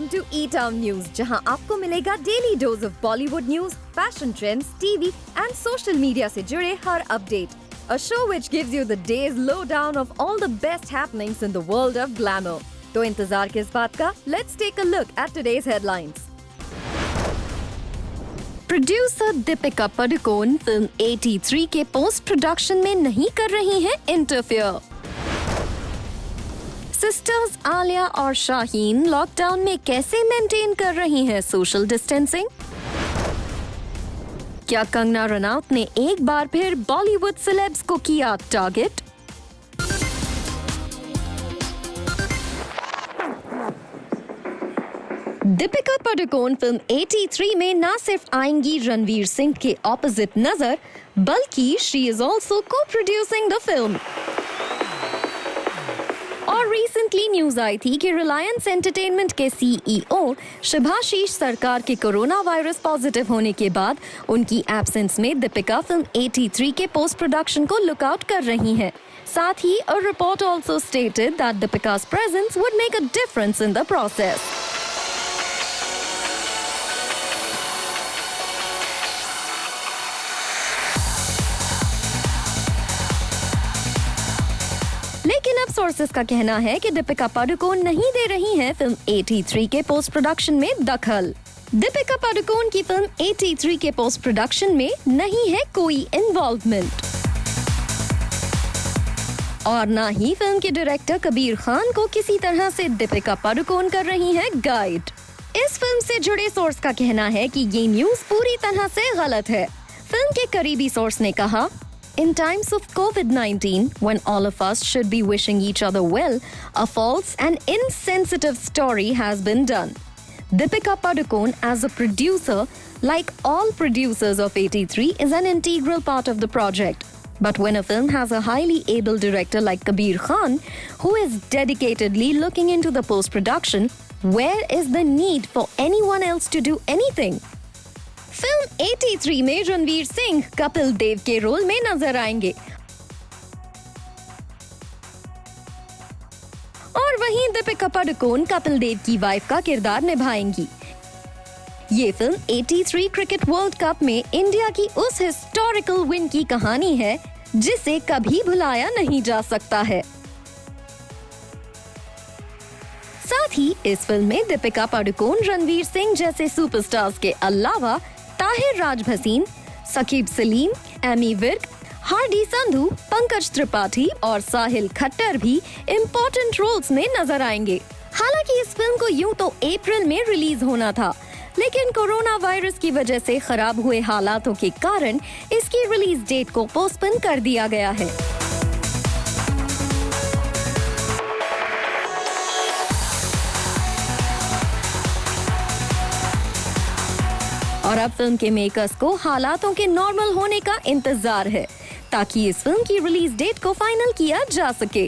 welcome to E-Town News, जहां आपको मिलेगा daily dose of Bollywood news, fashion trends, TV and social media से जुड़े हर update. A show which gives you the day's lowdown of all the best happenings in the world of glamour. तो इंतजार किस बात का? Let's take a look at today's headlines. Producer Deepika Padukone film 83 के post production में नहीं कर रही हैं इंटरफेयर. सिस्टर्स आलिया और शाहीन लॉकडाउन में कैसे मेंटेन कर रही हैं सोशल डिस्टेंसिंग? क्या कंगना रनौत ने एक बार फिर बॉलीवुड सेलेब्स को किया टारगेट? दीपिका पादुकोण फिल्म 83 में न सिर्फ आएंगी रणवीर सिंह के ऑपोजिट नजर, बल्कि she is also co-producing the film. और रिसेंटली न्यूज आई थी कि रिलायंस एंटरटेनमेंट के सीईओ शुभाशीष सरकार के कोरोना वायरस पॉजिटिव होने के बाद उनकी एब्सेंस में दीपिका फिल्म 83 के पोस्ट प्रोडक्शन को लुक आउट कर रही हैं. साथ ही a report also stated that Deepika's presence would make a difference in the process. लेकिन अब सोर्सेस का कहना है कि दीपिका पादुकोण नहीं दे रही हैं फिल्म 83 के पोस्ट प्रोडक्शन में दखल. दीपिका पादुकोण की फिल्म 83 के पोस्ट प्रोडक्शन में नहीं है कोई इन्वॉल्वमेंट और ना ही फिल्म के डायरेक्टर कबीर खान को किसी तरह से दीपिका पादुकोण कर रही है गाइड. इस फिल्म से जुड़े सोर्स का कहना है कि ये न्यूज पूरी तरह से गलत है. फिल्म के करीबी सोर्स ने कहा, In times of COVID-19, when all of us should be wishing each other well, a false and insensitive story has been done. Deepika Padukone, as a producer, like all producers of 83, is an integral part of the project. But when a film has a highly able director like Kabir Khan, who is dedicatedly looking into the post-production, where is the need for anyone else to do anything? Film 83 में रणवीर सिंह कपिल देव के role में नजर आएंगे और वहीं दीपिका पादुकोण कपिल देव की wife का किरदार निभाएंगी. ये फिल्म 83 क्रिकेट वर्ल्ड कप में इंडिया की उस हिस्टोरिकल विन की कहानी है जिसे कभी भुलाया नहीं जा सकता है. साथ ही इस फिल्म में दीपिका पादुकोण रणवीर सिंह जैसे सुपरस्टार्स के अलावा ताहिर राज भसीन, सकीब सलीम, एमी विर्क, हार्डी संधू, पंकज त्रिपाठी और साहिल खट्टर भी इम्पोर्टेंट रोल्स में नजर आएंगे. हालांकि इस फिल्म को यूं तो अप्रैल में रिलीज होना था, लेकिन कोरोना वायरस की वजह से खराब हुए हालातों के कारण इसकी रिलीज डेट को पोस्टपोन कर दिया गया है. और अब फिल्म के मेकर्स को हालातों के नॉर्मल होने का इंतजार है ताकि इस फिल्म की रिलीज डेट को फाइनल किया जा सके.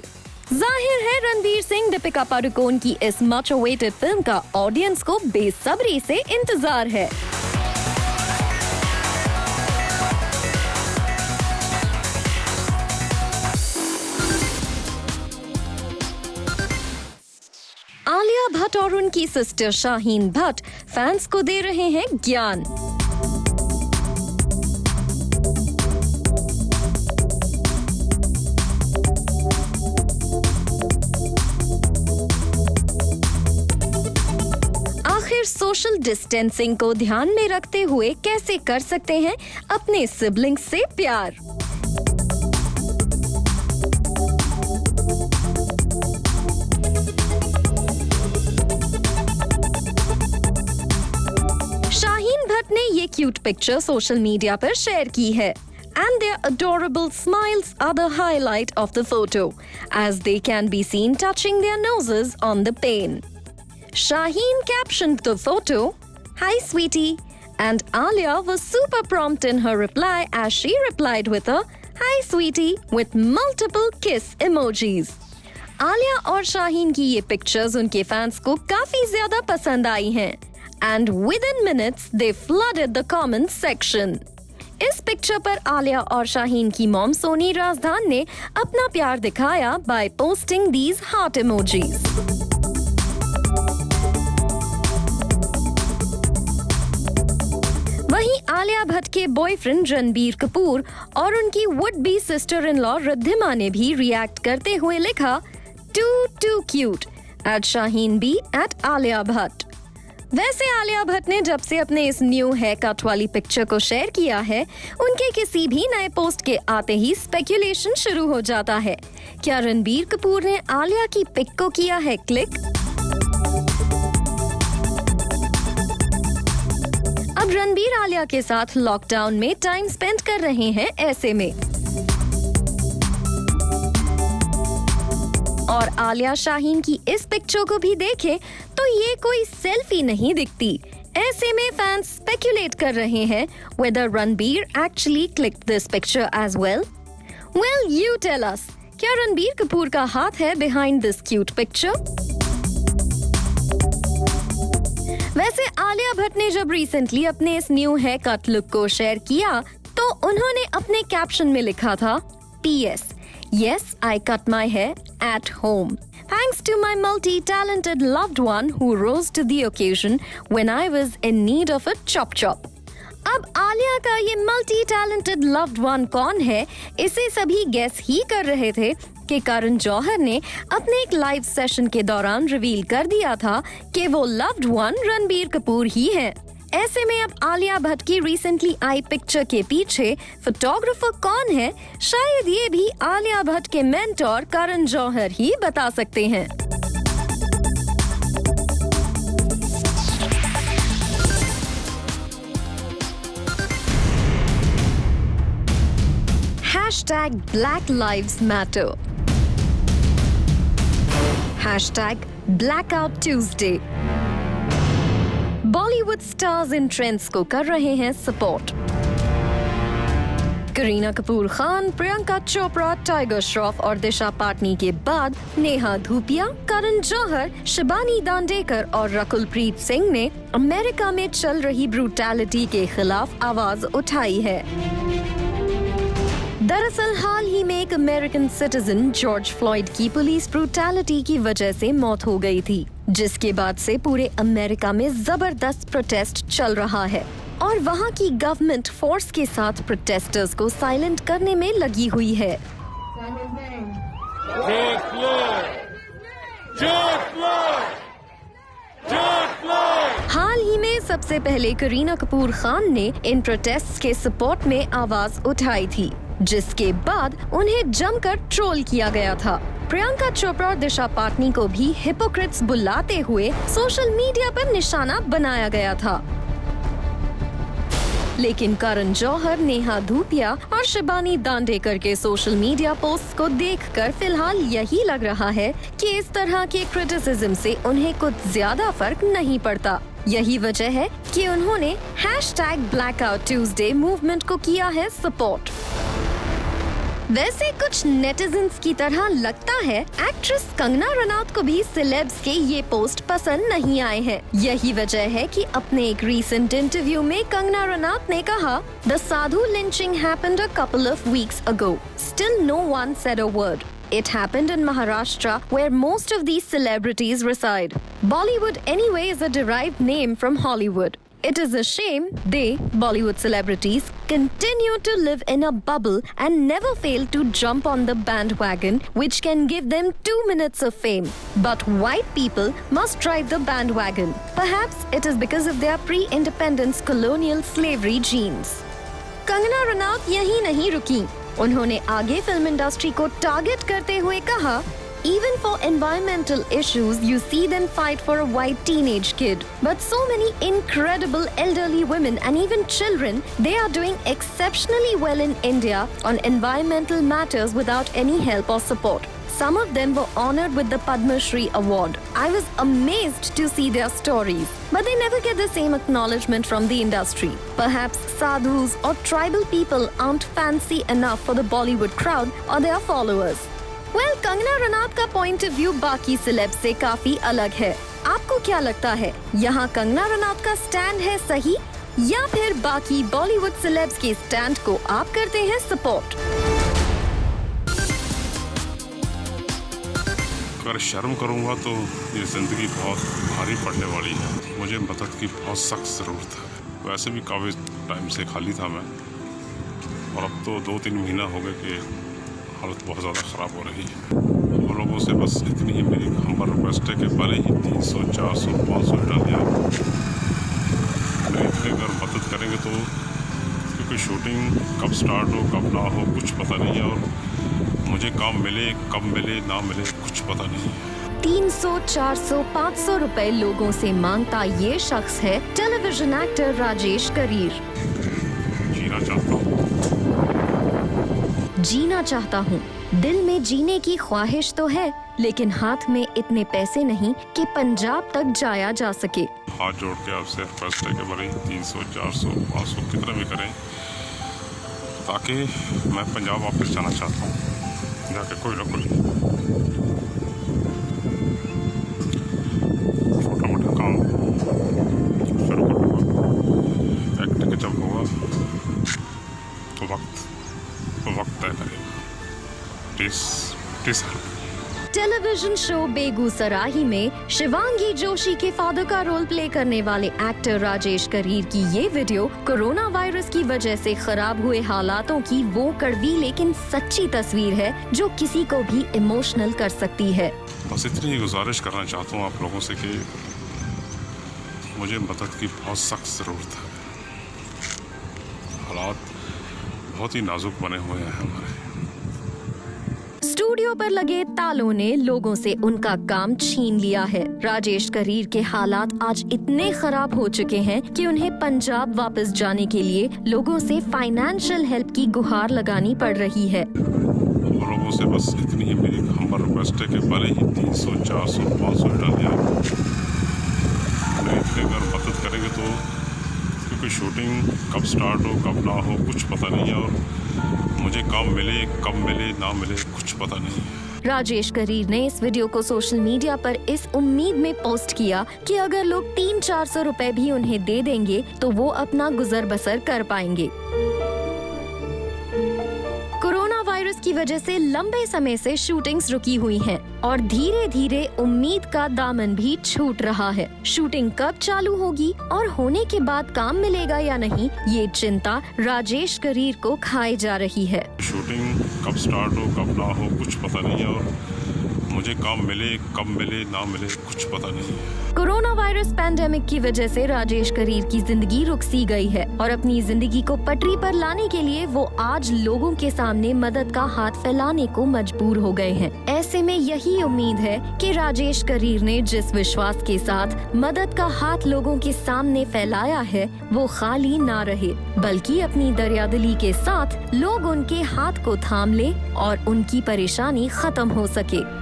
जाहिर है रणवीर सिंह दीपिका पादुकोण की इस मच अवेटेड फिल्म का ऑडियंस को बेसब्री से इंतजार है. आलिया भट्ट और उनकी सिस्टर शाहीन भट्ट फैंस को दे रहे हैं ज्ञान. आखिर सोशल डिस्टेंसिंग को ध्यान में रखते हुए कैसे कर सकते हैं अपने सिबलिंग्स से प्यार? ने ये क्यूट पिक्चर सोशल मीडिया पर शेयर की है and their adorable smiles are the highlight of the photo as they can be seen touching their noses on the pane. Shaheen captioned the photo, "Hi sweetie," and Alia was super prompt in her reply as she replied with a "Hi sweetie" with multiple kiss emojis. Alia और शाहीन की ये pictures उनके fans को काफी ज्यादा पसंद आई हैं. And within minutes, they flooded the comments section. इस पिक्चर पर आलिया और शाहीन की मॉम सोनी राजधान ने अपना प्यार दिखाया by posting these heart emojis. Alia Bhatt के बॉयफ्रेंड रणबीर कपूर और उनकी would be sister in law Riddhima ने भी रिएक्ट करते हुए लिखा, टू क्यूट @ShaheenB@Alia Bhatt। वैसे आलिया भट्ट ने जब से अपने इस न्यू हेयर कट वाली पिक्चर को शेयर किया है, उनके किसी भी नए पोस्ट के आते ही स्पेक्यूलेशन शुरू हो जाता है। क्या रणबीर कपूर ने आलिया की पिक को किया है क्लिक? अब रणबीर आलिया के साथ लॉकडाउन में टाइम स्पेंड कर रहे हैं ऐसे में, और आलिया शाहीन की इस पिक्चर को भी देखें तो ये कोई सेल्फी नहीं दिखती। ऐसे में फैंस स्पेक्यूलेट कर रहे हैं whether Ranbir actually clicked this picture as well. Well, you tell us, क्या रणबीर कपूर का हाथ है behind this cute picture? वैसे आलिया भट्ट ने जब रिसेंटली अपने इस न्यू हेयर कट लुक को शेयर किया तो उन्होंने अपने कैप्शन में लिखा था, PS, yes, I cut my hair at home. Thanks to my multi-talented loved one who rose to the occasion when I was in need of a chop. अब आलिया का ये मल्टी-टैलेंटेड लव्ड वन कौन है, इसे सभी गेस ही कर रहे थे कि करण जौहर ने अपने एक लाइव सेशन के दौरान रिवील कर दिया था कि वो लव्ड वन रणबीर कपूर ही है। ऐसे में अब आलिया भट्ट की रिसेंटली आई पिक्चर के पीछे फोटोग्राफर कौन है, शायद ये भी आलिया भट्ट के मेंटोर करण जौहर ही बता सकते हैं। #Black Lives Matter, #Blackout Tuesday। Bollywood stars इन ट्रेंड्स को कर रहे हैं सपोर्ट। करीना कपूर खान, प्रियंका चोपड़ा, टाइगर श्रॉफ और दिशा पाटनी के बाद नेहा धूपिया, करण जौहर, शिबानी दांडेकर और रकुलप्रीत सिंह ने अमेरिका में चल रही ब्रूटैलिटी के खिलाफ आवाज उठाई है। दरअसल हाल ही में एक अमेरिकन सिटीजन जॉर्ज फ्लॉयड की पुलिस ब्रूटैलिटी की वजह से मौत हो गई थी, जिसके बाद से पूरे अमेरिका में जबरदस्त प्रोटेस्ट चल रहा है और वहाँ की गवर्नमेंट फोर्स के साथ प्रोटेस्टर्स को साइलेंट करने में लगी हुई है। हाल ही में सबसे पहले करीना कपूर खान ने इन प्रोटेस्ट के सपोर्ट में आवाज उठाई थी, जिसके बाद उन्हें जमकर ट्रोल किया गया था। प्रियंका चोपड़ा और दिशा पाटनी को भी हिपोक्रेट्स बुलाते हुए सोशल मीडिया पर निशाना बनाया गया था। लेकिन करण जौहर, नेहा धूपिया और शिबानी दांडेकर के सोशल मीडिया पोस्ट को देखकर फिलहाल यही लग रहा है कि इस तरह के क्रिटिसिज्म से उन्हें कुछ ज्यादा फर्क नहीं पड़ता। यही वजह है कि उन्होंने #Blackout Tuesday मूवमेंट को किया है सपोर्ट। वैसे कुछ नेटिजन्स की तरह लगता है एक्ट्रेस कंगना रनौत को भी सेलेब्स के ये पोस्ट पसंद नहीं आए हैं। यही वजह है कि अपने एक रीसेंट इंटरव्यू में कंगना रनौत ने कहा, the sadhu lynching happened a couple of weeks ago, still no one said a word. It happened in Maharashtra, where most of these celebrities reside. Bollywood anyway is a derived name from Hollywood. It is a shame they, Bollywood celebrities, continue to live in a bubble and never fail to jump on the bandwagon, which can give them 2 minutes of fame. But white people must drive the bandwagon. Perhaps it is because of their pre-independence colonial slavery genes. Kangana Ranaut यही नहीं रुकी, उन्होंने आगे film industry को target करते हुए कहा, even for environmental issues, you see them fight for a white teenage kid. But so many incredible elderly women and even children, they are doing exceptionally well in India on environmental matters without any help or support. Some of them were honored with the Padma Shri award. I was amazed to see their stories, but they never get the same acknowledgement from the industry. Perhaps sadhus or tribal people aren't fancy enough for the Bollywood crowd or their followers. Well, Kangana Ranaut का point of view बाकी celeb से काफी अलग है। आपको क्या लगता है, यहाँ कंगना रनौत का स्टैंड है सही या फिर बाकी बॉलीवुड सेलेब्स के स्टैंड को आप करते हैं सपोर्ट? अगर शर्म करूंगा तो ये जिंदगी बहुत भारी पड़ने वाली है। मुझे मदद की बहुत सख्त जरूरत है। वैसे भी काफ़ी टाइम से खाली था मैं, और अब तो 2-3 महीना हो गए कि हालत बहुत ज़्यादा ख़राब हो रही है। हम लोगों से बस इतनी ही मेरी हम्बल रिक्वेस्ट है कि भले ही 300, 400, 500 डालिए आप, अगर मदद करेंगे तो, क्योंकि शूटिंग कब स्टार्ट हो कब ना हो कुछ पता नहीं है, और मुझे काम मिले कब मिले ना मिले कुछ पता नहीं है। 300, 400, 500 रुपए लोगों से मांगता ये शख्स है टेलीविजन एक्टर राजेश करीर। जीना चाहता हूँ, जीना चाहता हूँ, दिल में जीने की ख्वाहिश तो है, लेकिन हाथ में इतने पैसे नहीं कि पंजाब तक जाया जा सके। हाथ जोड़ के आपसे रिक्वेस्ट है कि भले 300, 400, 500 कितना भी करें, ताकि मैं पंजाब वापस जाना चाहता हूँ, जाके कोई ना कोई छोटा मोटा काम शुरू करूँगा। एक्टिंग के जब होगा तो वक्त तय करेगा। प्लीज टेलीविजन शो बेगूसराही में शिवांगी जोशी के फादर का रोल प्ले करने वाले एक्टर राजेश करीर की ये वीडियो कोरोना वायरस की वजह से खराब हुए हालातों की वो कड़वी लेकिन सच्ची तस्वीर है जो किसी को भी इमोशनल कर सकती है। बस इतनी ही गुजारिश करना चाहता हूँ आप लोगों से कि मुझे मदद की बहुत सख्त ज़रूरत है। हालात बहुत ही नाजुक बने हुए हैं हमारे। स्टूडियो पर लगे तालों ने लोगों से उनका काम छीन लिया है। राजेश करीर के हालात आज इतने खराब हो चुके हैं कि उन्हें पंजाब वापस जाने के लिए लोगों से फाइनेंशियल हेल्प की गुहार लगानी पड़ रही है। लोगों से बस इतनी ही मेरी हम्बल रिक्वेस्ट है कि भले ही 300, 400, 500 डालिए आप, अगर मदद करेंगे तो, क्योंकि शूटिंग कब स्टार्ट हो कब ना हो कुछ पता नहीं है, और मुझे काम मिले कब मिले ना मिले कुछ पता नहीं है। राजेश करीर ने इस वीडियो को सोशल मीडिया पर इस उम्मीद में पोस्ट किया कि अगर लोग 300-400 रुपए भी उन्हें दे देंगे तो वो अपना गुजर बसर कर पाएंगे। कोरोना वायरस की वजह से लंबे समय से शूटिंग्स रुकी हुई हैं और धीरे धीरे उम्मीद का दामन भी छूट रहा है। शूटिंग कब चालू होगी और होने के बाद काम मिलेगा या नहीं, ये चिंता राजेश करीर को खाए जा रही है। शूटिंग कब स्टार्ट हो कब ना हो कुछ पता नहीं है, और मुझे काम मिले कब मिले ना मिले कुछ पता नहीं है। कोरोना वायरस पैंडेमिक की वजह से राजेश करीर की जिंदगी रुक सी गई है और अपनी जिंदगी को पटरी पर लाने के लिए वो आज लोगों के सामने मदद का हाथ फैलाने को मजबूर हो गए हैं। ऐसे में यही उम्मीद है कि राजेश करीर ने जिस विश्वास के साथ मदद का हाथ लोगों के सामने फैलाया है वो खाली ना रहे, बल्कि अपनी दरियादिली के साथ लोग उनके हाथ को थाम ले और उनकी परेशानी खत्म हो सके।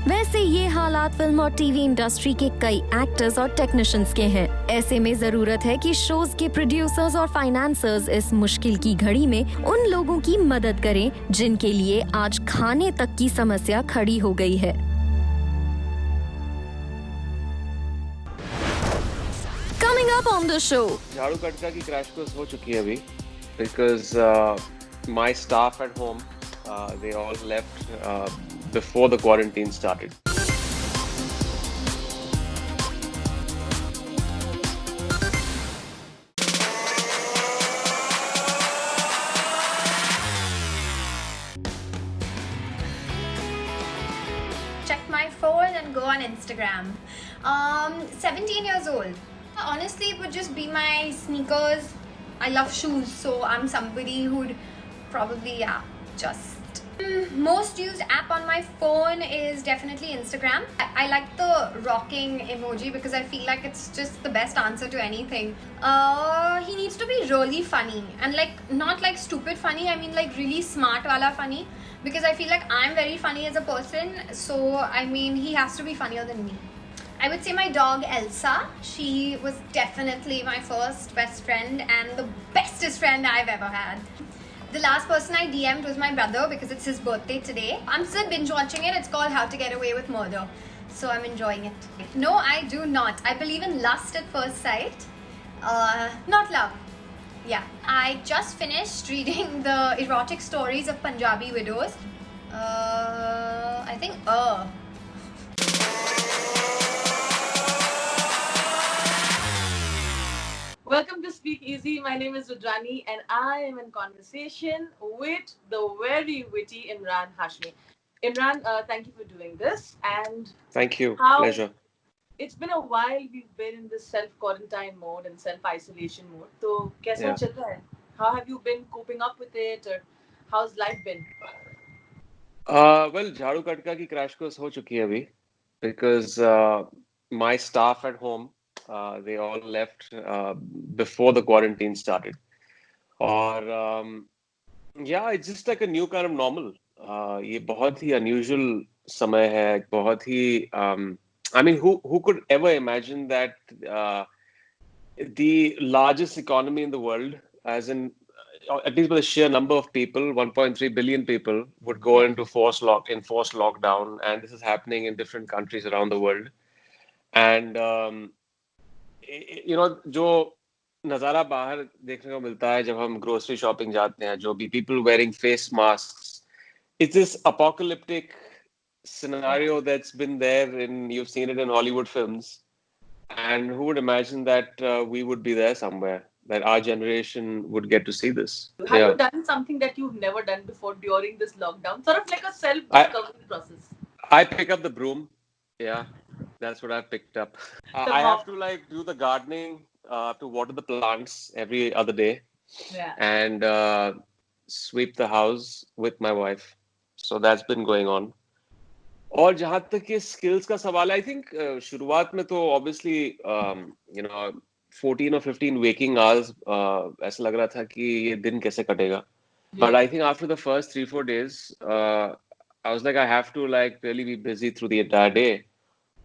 वैसे ये हालात फिल्म और टीवी इंडस्ट्री के कई एक्टर्स और टेक्नीशियंस के हैं। ऐसे में जरूरत है कि शोज के प्रोड्यूसर्स और फाइनेंसर्स इस मुश्किल की घड़ी में उन लोगों की मदद करें जिनके लिए आज खाने तक की समस्या खड़ी हो गई है। Coming up on the show, झाड़ू कटका की क्रैश कोर्स हो चुकी है अभी, because my staff at home they all left before the quarantine started. Check my phone and go on Instagram. 17 years old. Honestly, it would just be my sneakers. I love shoes, so I'm somebody who'd probably, just... Most used app on my phone is definitely Instagram. I like the rocking emoji because I feel like it's just the best answer to anything. He needs to be really funny and not like stupid funny. I mean like really smart wala funny, because I feel like I'm very funny as a person. So I mean he has to be funnier than me. I would say my dog Elsa. She was definitely my first best friend and the bestest friend I've ever had. The last person I DM'd was my brother because it's his birthday today. I'm still binge watching it. It's called How to Get Away with Murder. So I'm enjoying it. No, I do not. I believe in lust at first sight. Not love. Yeah. I just finished reading the erotic stories of Punjabi widows. I think Welcome to Speak Easy. My name is Rudrani and I am in conversation with the very witty Imran Hashmi. Imran, thank you for doing this. And Thank you. how Pleasure. it's been a while we've been in this self-quarantine mode and self-isolation mode. So, kaisa Yeah. chal raha hai? How have you been coping up with it or how's life been? Well, झाड़ू कटका की crash course हो चुकी है अभी because my staff at home they all left before the quarantine started. और yeah, it's just like a new kind of normal. ये बहुत ही unusual समय है, बहुत ही I mean, who could ever imagine that the largest economy in the world, as in at least by the sheer number of people, 1.3 billion people, would go into enforced lockdown, and this is happening in different countries around the world. And जो नज़ारा बाहर देखने को मिलता है जब हम grocery shopping जाते हैं, जो भी people wearing face masks, it's this apocalyptic scenario that's been there you've seen it in Hollywood films. And who would imagine that we would be there somewhere, that our generation would get to see this? Have Yeah. you done something that you've never done before during this lockdown? Sort of like a I, self-discovery process. I pick up the broom. Yeah, that's what I've picked up. The I have mop. to like do the gardening, to water the plants every other day, Yeah. and sweep the house with my wife. So that's been going on. और जहाँ तक ये skills का सवाल है, I think शुरुआत में तो obviously you know 14 or 15 waking hours ऐसा लग रहा था कि ये दिन कैसे कटेगा. But I think after the first 3-4 days, I was like, I have to like really be busy through the entire day.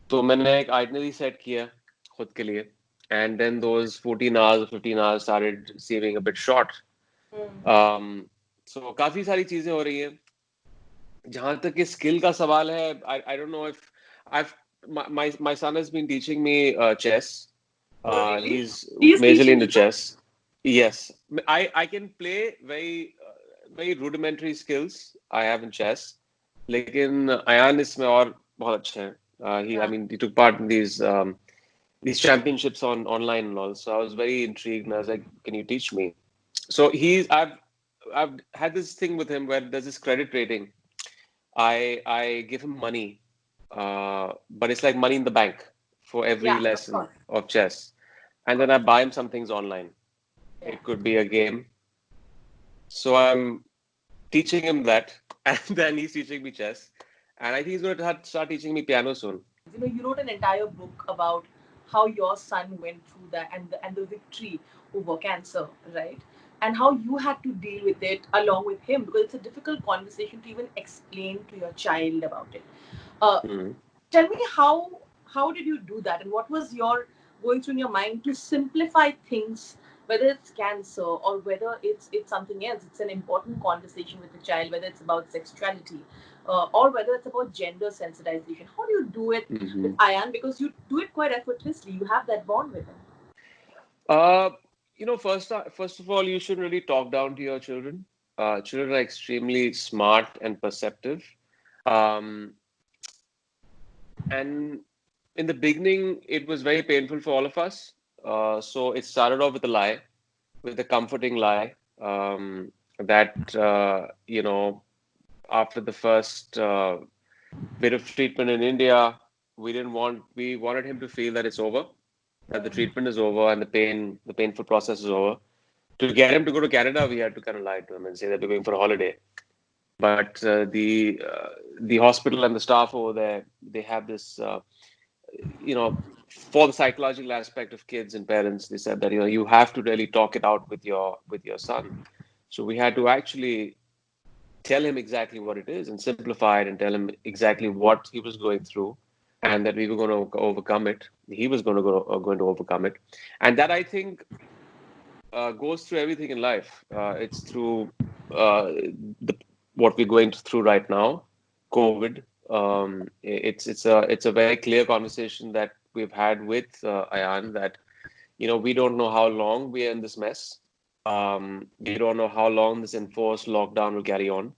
तो मैंने एक itinerary set किया खुद के लिए, and then those 14 hours or 15 hours started seeming a bit short. So काफी सारी चीजें हो रही हैं. जहाँ तक ये स्किल का सवाल है, I don't know if I've my son has been teaching me chess. Really? He's majorly teaching into you? chess. Yes, I can play very rudimentary skills I have in chess. लेकिन अयान इसमें और बहुत अच्छा है. I mean, he took part in these championships online and all. So I was very intrigued, and I was like, "Can you teach me?" So I've had this thing with him where there's this credit rating. I give him money, but it's like money in the bank for every Yeah, of lesson course. of chess, and then I buy him some things online. Yeah. It could be a game. So I'm teaching him that, and then he's teaching me chess, and I think he's going to start teaching me piano soon. You know, you wrote an entire book about how your son went through that and the victory over cancer, right? And how you had to deal with it along with him, because it's a difficult conversation to even explain to your child about it. Mhm. Tell me how did you do that, and what was your going through in your mind to simplify things, whether it's cancer or whether it's something else. It's an important conversation with the child, whether it's about sexuality, or whether it's about gender sensitization. How do you do it with Ayan? Because you do it quite effortlessly. You have that bond with him. First of all, you shouldn't really talk down to your children. Children are extremely smart and perceptive. And in the beginning, it was very painful for all of us. So it started off with a lie, with a comforting lie, that, after the first bit of treatment in India, we wanted him to feel that it's over, that the treatment is over and the painful process is over. To get him to go to Canada, we had to kind of lie to him and say that we're going for a holiday. But the hospital and the staff over there, they have this, for the psychological aspect of kids and parents, they said that you have to really talk it out with your son. So we had to actually tell him exactly what it is and simplify it and tell him exactly what he was going through, and that we were going to overcome it. He was going to overcome it, and that, I think, goes through everything in life. It's through what we're going through right now, COVID. It's a very clear conversation that we've had with Ayan, that we don't know how long we are in this mess. We don't know how long this enforced lockdown will carry on.